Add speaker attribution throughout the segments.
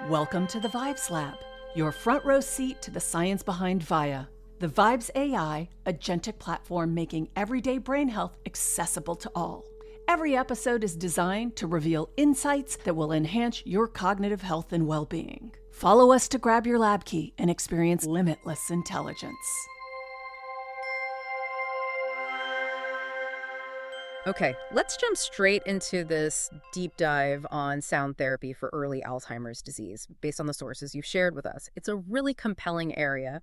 Speaker 1: Welcome to the Vibes Lab, your front row seat to the science behind VIA, the Vibes AI agentic platform making everyday brain health accessible to all. Every episode is designed to reveal insights that will enhance your cognitive health and well-being. Follow us to grab your lab key and experience limitless intelligence.
Speaker 2: Okay, let's jump straight into this deep dive on sound therapy for early Alzheimer's disease, based on the sources you've shared with us. It's a really compelling area,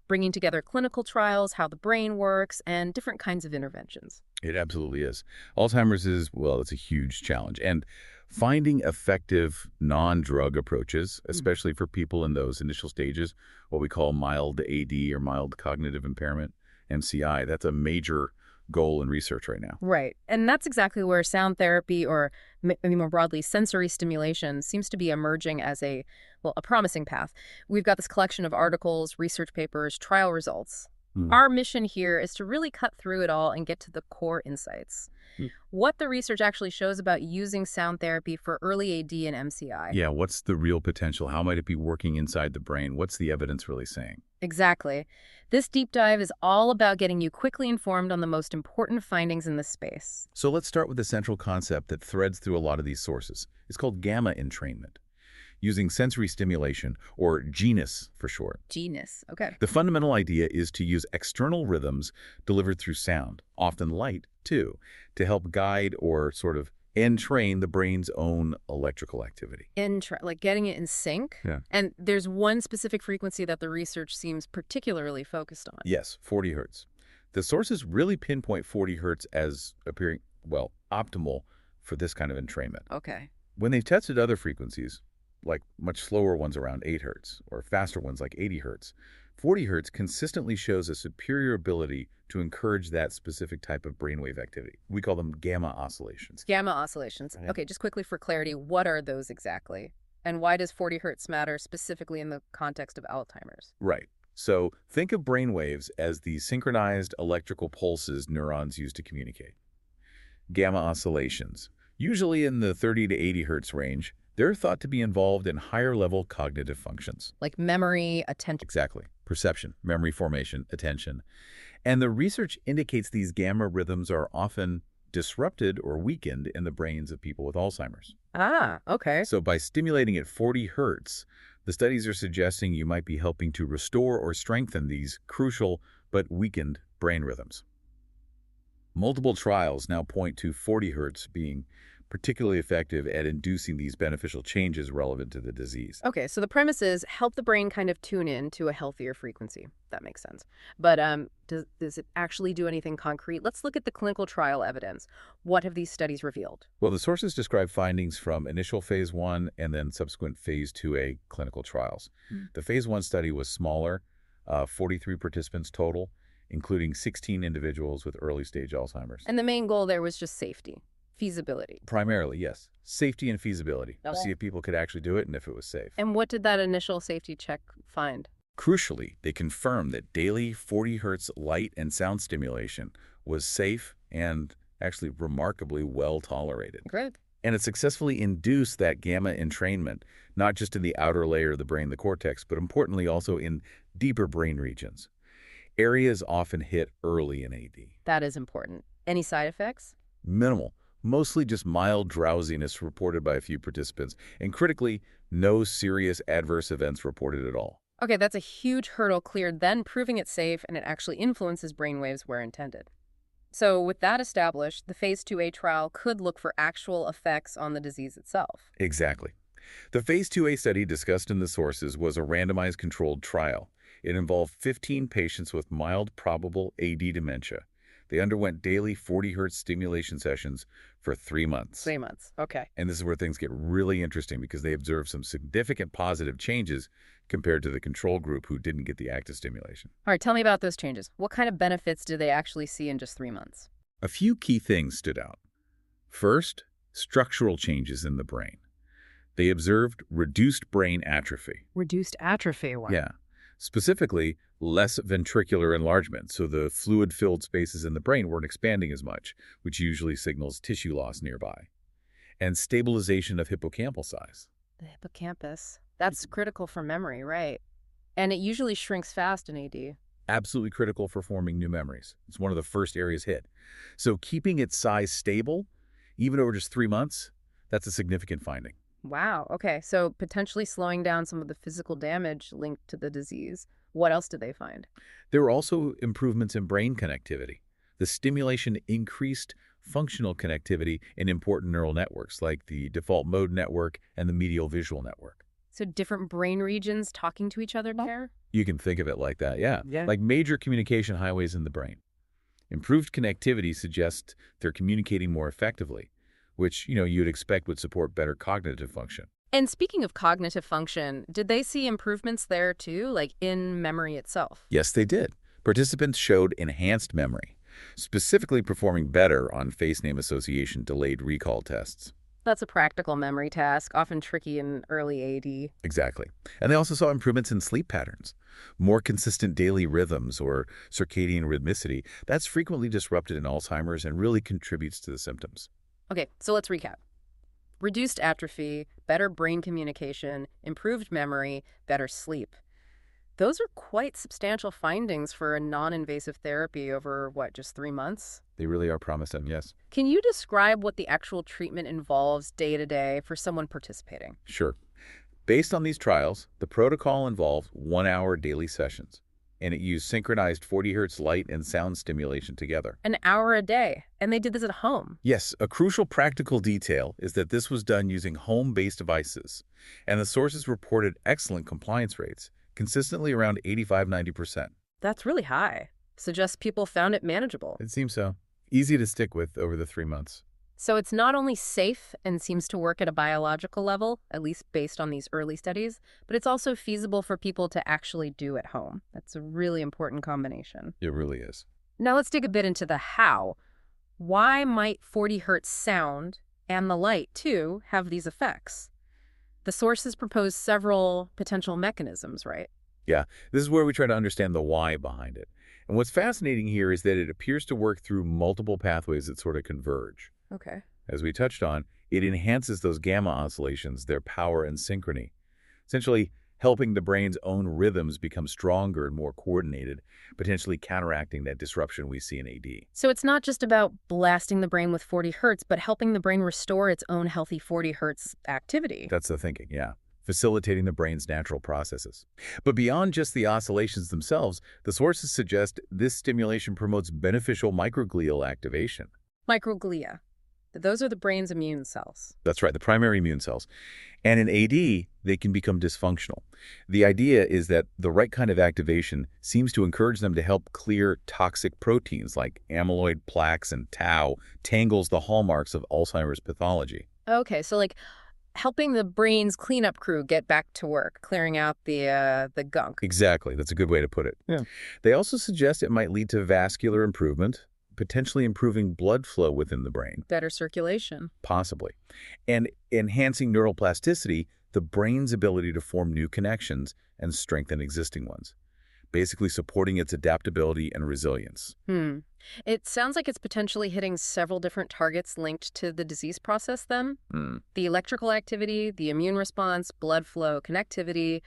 Speaker 2: bringing together clinical trials, how the brain works, and different kinds of interventions.
Speaker 3: It absolutely is. Alzheimer's is, well, it's a huge challenge. And finding effective non-drug approaches, especially for people in those initial stages, what we call mild AD or mild cognitive impairment, MCI, that's a major goal in research right now.
Speaker 2: Right. And that's exactly where sound therapy, or maybe more broadly, sensory stimulation, seems to be emerging as a promising path. We've got this collection of articles, research papers, trial results. Our mission here is to really cut through it all and get to the core insights. What the research actually shows about using sound therapy for early AD and MCI.
Speaker 3: Yeah, what's the real potential? How might it be working inside the brain? What's the evidence really saying?
Speaker 2: Exactly. This deep dive is all about getting you quickly informed on the most important findings in this space.
Speaker 3: So let's start with the central concept that threads through a lot of these sources. It's called gamma entrainment, using sensory stimulation, or GENIS for short.
Speaker 2: GENIS, okay.
Speaker 3: The fundamental idea is to use external rhythms delivered through sound, often light too, to help guide or sort of entrain the brain's own electrical activity.
Speaker 2: Like getting it in sync?
Speaker 3: Yeah.
Speaker 2: And there's one specific frequency that the research seems particularly focused on.
Speaker 3: Yes, 40 hertz. The sources really pinpoint 40 hertz as appearing, well, optimal for this kind of entrainment.
Speaker 2: Okay.
Speaker 3: When they've tested other frequencies, like much slower ones around 8 hertz, or faster ones like 80 hertz, 40 hertz consistently shows a superior ability to encourage that specific type of brainwave activity. We call them gamma oscillations.
Speaker 2: Gamma oscillations.
Speaker 3: Right.
Speaker 2: Okay, just quickly for clarity, what are those exactly? And why does 40 hertz matter specifically in the context of Alzheimer's?
Speaker 3: Right. So think of brainwaves as the synchronized electrical pulses neurons use to communicate. Gamma oscillations, usually in the 30 to 80 hertz range, they're thought to be involved in higher-level cognitive functions.
Speaker 2: Like memory, attention.
Speaker 3: Exactly. Perception, memory formation, attention. And the research indicates these gamma rhythms are often disrupted or weakened in the brains of people with Alzheimer's.
Speaker 2: Ah, okay.
Speaker 3: So by stimulating at 40 hertz, the studies are suggesting you might be helping to restore or strengthen these crucial but weakened brain rhythms. Multiple trials now point to 40 hertz being particularly effective at inducing these beneficial changes relevant to the disease.
Speaker 2: Okay, so the premise is help the brain kind of tune in to a healthier frequency. That makes sense. But does it actually do anything concrete? Let's look at the clinical trial evidence. What have these studies revealed?
Speaker 3: Well, the sources describe findings from initial phase 1 and then subsequent phase 2A clinical trials. The phase 1 study was smaller, 43 participants total, including 16 individuals with early-stage Alzheimer's.
Speaker 2: And the main goal there was just safety. Feasibility.
Speaker 3: Primarily, yes. Safety and feasibility.
Speaker 2: Okay.
Speaker 3: See if people could actually do it and if it was safe.
Speaker 2: And what did that initial safety check find?
Speaker 3: Crucially, they confirmed that daily 40 hertz light and sound stimulation was safe and actually remarkably well tolerated.
Speaker 2: Great.
Speaker 3: And it successfully induced that gamma entrainment, not just in the outer layer of the brain, the cortex, but importantly also in deeper brain regions. Areas often hit early in AD.
Speaker 2: That is important. Any side effects?
Speaker 3: Minimal. Mostly just mild drowsiness reported by a few participants, and critically, no serious adverse events reported at all.
Speaker 2: Okay, that's a huge hurdle cleared, then proving it's safe and it actually influences brainwaves where intended. So with that established, the phase 2A trial could look for actual effects on the disease itself.
Speaker 3: Exactly. The phase 2A study discussed in the sources was a randomized controlled trial. It involved 15 patients with mild probable AD dementia. They underwent daily 40 hertz stimulation sessions for 3 months.
Speaker 2: 3 months, okay.
Speaker 3: And this is where things get really interesting because they observed some significant positive changes compared to the control group who didn't get the active stimulation.
Speaker 2: All right, tell me about those changes. What kind of benefits did they actually see in just 3 months?
Speaker 3: A few key things stood out. First, structural changes in the brain. They observed reduced brain atrophy.
Speaker 2: Reduced atrophy? Wow.
Speaker 3: Yeah. Specifically, less ventricular enlargement, so the fluid-filled spaces in the brain weren't expanding as much, which usually signals tissue loss nearby. And stabilization of hippocampal size.
Speaker 2: The hippocampus. That's critical for memory, right? And it usually shrinks fast in AD.
Speaker 3: Absolutely critical for forming new memories. It's one of the first areas hit. So keeping its size stable, even over just 3 months, that's a significant finding.
Speaker 2: Wow. Okay. So potentially slowing down some of the physical damage linked to the disease. What else did they find?
Speaker 3: There were also improvements in brain connectivity. The stimulation increased functional connectivity in important neural networks like the default mode network and the medial visual network.
Speaker 2: So different brain regions talking to each other there?
Speaker 3: You can think of it like that, yeah.
Speaker 2: Yeah.
Speaker 3: Like major communication highways in the brain. Improved connectivity suggests they're communicating more effectively, which, you'd expect would support better cognitive function.
Speaker 2: And speaking of cognitive function, did they see improvements there too, like in memory itself?
Speaker 3: Yes, they did. Participants showed enhanced memory, specifically performing better on face name association delayed recall tests.
Speaker 2: That's a practical memory task, often tricky in early AD.
Speaker 3: Exactly. And they also saw improvements in sleep patterns, more consistent daily rhythms or circadian rhythmicity. That's frequently disrupted in Alzheimer's and really contributes to the symptoms.
Speaker 2: Okay, so let's recap. Reduced atrophy, better brain communication, improved memory, better sleep. Those are quite substantial findings for a non-invasive therapy over, just 3 months?
Speaker 3: They really are promising, yes.
Speaker 2: Can you describe what the actual treatment involves day to day for someone participating?
Speaker 3: Sure. Based on these trials, the protocol involved 1-hour daily sessions, and it used synchronized 40 hertz light and sound stimulation together.
Speaker 2: An hour a day, and they did this at home.
Speaker 3: Yes, a crucial practical detail is that this was done using home-based devices, and the sources reported excellent compliance rates, consistently around 85–90%.
Speaker 2: That's really high. Suggests people found it manageable.
Speaker 3: It seems so. Easy to stick with over the 3 months.
Speaker 2: So it's not only safe and seems to work at a biological level, at least based on these early studies, but it's also feasible for people to actually do at home. That's a really important combination.
Speaker 3: It really is.
Speaker 2: Now let's dig a bit into the how. Why might 40 hertz sound and the light, too, have these effects? The sources propose several potential mechanisms, right?
Speaker 3: Yeah, this is where we try to understand the why behind it. And what's fascinating here is that it appears to work through multiple pathways that sort of converge.
Speaker 2: Okay.
Speaker 3: As we touched on, it enhances those gamma oscillations, their power and synchrony, essentially helping the brain's own rhythms become stronger and more coordinated, potentially counteracting that disruption we see in AD.
Speaker 2: So it's not just about blasting the brain with 40 hertz, but helping the brain restore its own healthy 40 hertz activity.
Speaker 3: That's the thinking, yeah. Facilitating the brain's natural processes. But beyond just the oscillations themselves, the sources suggest this stimulation promotes beneficial microglial activation.
Speaker 2: Microglia. Those are the brain's immune cells.
Speaker 3: That's right, the primary immune cells. And in AD, they can become dysfunctional. The idea is that the right kind of activation seems to encourage them to help clear toxic proteins like amyloid plaques and tau, tangles the hallmarks of Alzheimer's pathology.
Speaker 2: Okay, so helping the brain's cleanup crew get back to work, clearing out the gunk.
Speaker 3: Exactly, that's a good way to put it. Yeah. They also suggest it might lead to vascular improvement, potentially improving blood flow within the brain.
Speaker 2: Better circulation.
Speaker 3: Possibly. And enhancing neuroplasticity, the brain's ability to form new connections and strengthen existing ones, basically supporting its adaptability and resilience.
Speaker 2: It sounds like it's potentially hitting several different targets linked to the disease process then. The electrical activity, the immune response, blood flow, connectivity.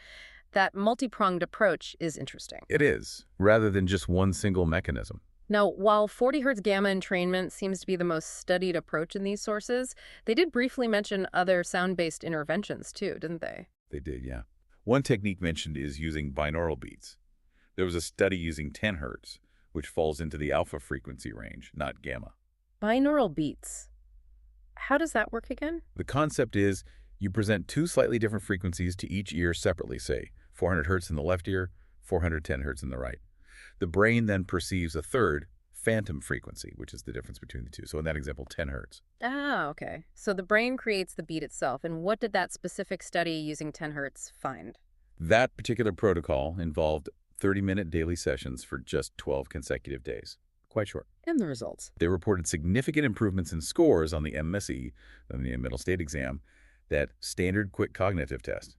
Speaker 2: That multi-pronged approach is interesting.
Speaker 3: It is, rather than just one single mechanism.
Speaker 2: Now, while 40 hertz gamma entrainment seems to be the most studied approach in these sources, they did briefly mention other sound-based interventions too, didn't they?
Speaker 3: They did, yeah. One technique mentioned is using binaural beats. There was a study using 10 hertz, which falls into the alpha frequency range, not gamma.
Speaker 2: Binaural beats. How does that work again?
Speaker 3: The concept is you present two slightly different frequencies to each ear separately, say 400 hertz in the left ear, 410 hertz in the right. The brain then perceives a third, phantom frequency, which is the difference between the two. So in that example, 10 hertz.
Speaker 2: Ah, okay. So the brain creates the beat itself. And what did that specific study using 10 hertz find?
Speaker 3: That particular protocol involved 30-minute daily sessions for just 12 consecutive days. Quite short.
Speaker 2: And the results?
Speaker 3: They reported significant improvements in scores on the MSE, the mental state exam, that standard quick cognitive test,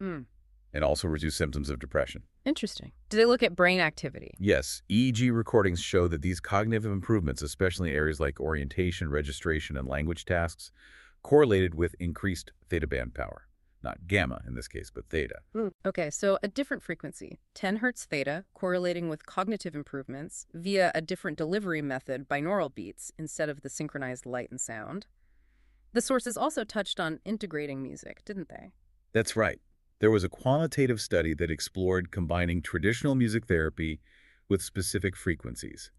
Speaker 3: and also reduced symptoms of depression.
Speaker 2: Interesting. Do they look at brain activity?
Speaker 3: Yes. EEG recordings show that these cognitive improvements, especially in areas like orientation, registration, and language tasks, correlated with increased theta band power. not gamma in this case, but theta.
Speaker 2: Okay, so a different frequency, 10 hertz theta, correlating with cognitive improvements via a different delivery method, binaural beats, instead of the synchronized light and sound. The sources also touched on integrating music, didn't they?
Speaker 3: That's right. There was a quantitative study that explored combining traditional music therapy with specific frequencies.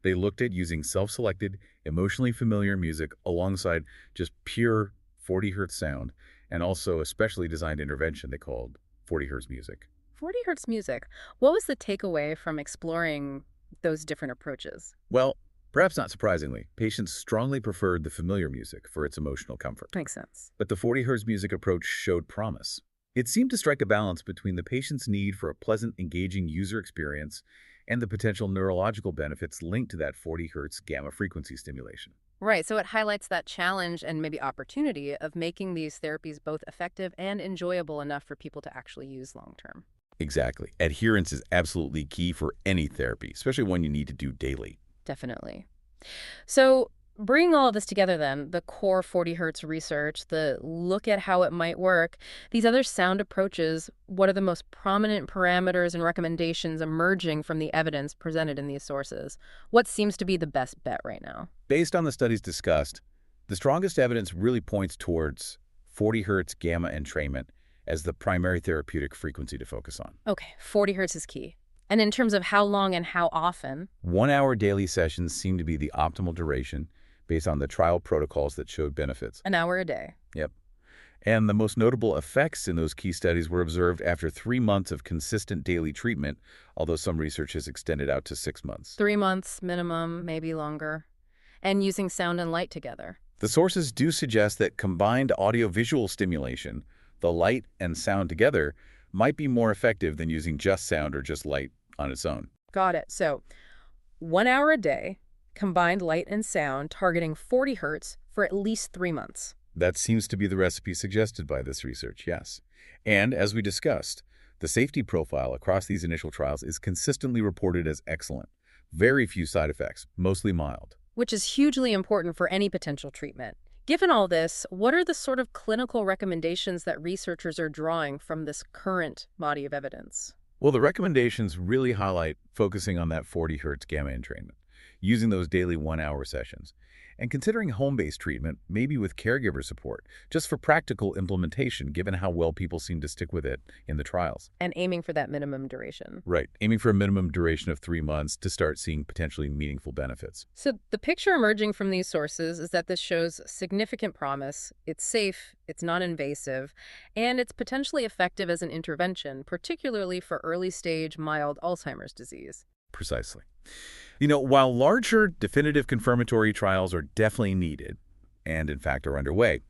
Speaker 3: They looked at using self-selected, emotionally familiar music alongside just pure 40 hertz sound, and also a specially designed intervention they called 40 hertz music.
Speaker 2: 40 hertz music. What was the takeaway from exploring those different approaches?
Speaker 3: Well, perhaps not surprisingly, patients strongly preferred the familiar music for its emotional comfort.
Speaker 2: Makes sense.
Speaker 3: But the 40 hertz music approach showed promise. It seemed to strike a balance between the patient's need for a pleasant, engaging user experience and the potential neurological benefits linked to that 40 hertz gamma frequency stimulation.
Speaker 2: Right, so it highlights that challenge and maybe opportunity of making these therapies both effective and enjoyable enough for people to actually use long-term.
Speaker 3: Exactly. Adherence is absolutely key for any therapy, especially one you need to do daily.
Speaker 2: Definitely. So bringing all of this together then, the core 40 hertz research, the look at how it might work, these other sound approaches, what are the most prominent parameters and recommendations emerging from the evidence presented in these sources? What seems to be the best bet right now?
Speaker 3: Based on the studies discussed, the strongest evidence really points towards 40 hertz gamma entrainment as the primary therapeutic frequency to focus on.
Speaker 2: Okay, 40 hertz is key. And in terms of how long and how often?
Speaker 3: 1 hour daily sessions seem to be the optimal duration based on the trial protocols that showed benefits.
Speaker 2: An hour a day.
Speaker 3: Yep. And the most notable effects in those key studies were observed after 3 months of consistent daily treatment, although some research has extended out to 6 months.
Speaker 2: 3 months minimum, maybe longer. And using sound and light together.
Speaker 3: The sources do suggest that combined audiovisual stimulation, the light and sound together, might be more effective than using just sound or just light on its own.
Speaker 2: Got it. So 1 hour a day, combined light and sound, targeting 40 hertz for at least 3 months.
Speaker 3: That seems to be the recipe suggested by this research, yes. And as we discussed, the safety profile across these initial trials is consistently reported as excellent. Very few side effects, mostly mild.
Speaker 2: Which is hugely important for any potential treatment. Given all this, what are the sort of clinical recommendations that researchers are drawing from this current body of evidence?
Speaker 3: Well, the recommendations really highlight focusing on that 40 hertz gamma entrainment, using those daily 1 hour sessions, and considering home-based treatment, maybe with caregiver support, just for practical implementation, given how well people seem to stick with it in the trials.
Speaker 2: And aiming for that minimum duration.
Speaker 3: Right, aiming for a minimum duration of 3 months to start seeing potentially meaningful benefits.
Speaker 2: So the picture emerging from these sources is that this shows significant promise. It's safe, it's non-invasive, and it's potentially effective as an intervention, particularly for early-stage mild Alzheimer's disease.
Speaker 3: Precisely. You know, while larger definitive confirmatory trials are definitely needed, and in fact are underway,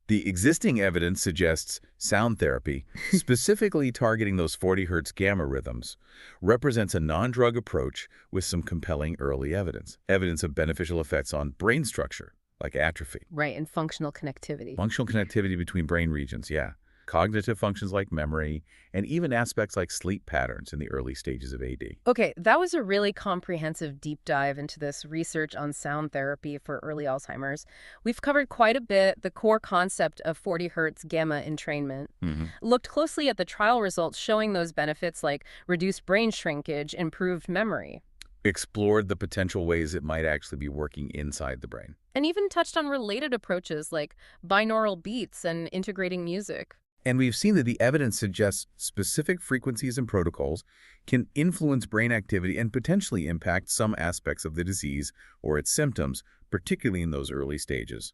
Speaker 3: the existing evidence suggests sound therapy, specifically targeting those 40 hertz gamma rhythms, represents a non-drug approach with some compelling early evidence. Evidence of beneficial effects on brain structure, like atrophy.
Speaker 2: Right, and functional connectivity.
Speaker 3: Functional connectivity between brain regions, yeah. Cognitive functions like memory, and even aspects like sleep patterns in the early stages of AD.
Speaker 2: Okay, that was a really comprehensive deep dive into this research on sound therapy for early Alzheimer's. We've covered quite a bit the core concept of 40 hertz gamma entrainment, looked closely at the trial results showing those benefits like reduced brain shrinkage, improved memory.
Speaker 3: Explored the potential ways it might actually be working inside the brain.
Speaker 2: And even touched on related approaches like binaural beats and integrating music.
Speaker 3: And we've seen that the evidence suggests specific frequencies and protocols can influence brain activity and potentially impact some aspects of the disease or its symptoms, particularly in those early stages.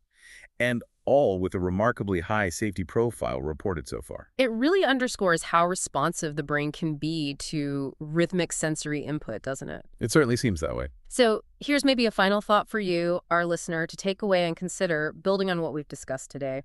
Speaker 3: And all with a remarkably high safety profile reported so far.
Speaker 2: It really underscores how responsive the brain can be to rhythmic sensory input, doesn't it?
Speaker 3: It certainly seems that way.
Speaker 2: So here's maybe a final thought for you, our listener, to take away and consider, building on what we've discussed today.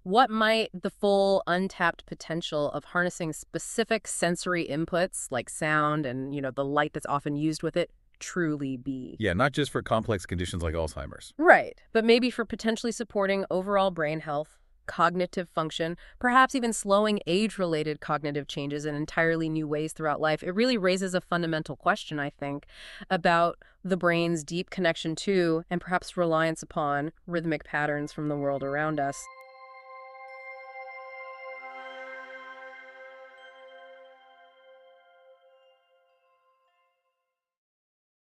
Speaker 2: What might the full untapped potential of harnessing specific sensory inputs like sound and, the light that's often used with it truly be?
Speaker 3: Yeah, not just for complex conditions like Alzheimer's.
Speaker 2: Right, but maybe for potentially supporting overall brain health, cognitive function, perhaps even slowing age-related cognitive changes in entirely new ways throughout life. It really raises a fundamental question, I think, about the brain's deep connection to and perhaps reliance upon rhythmic patterns from the world around us.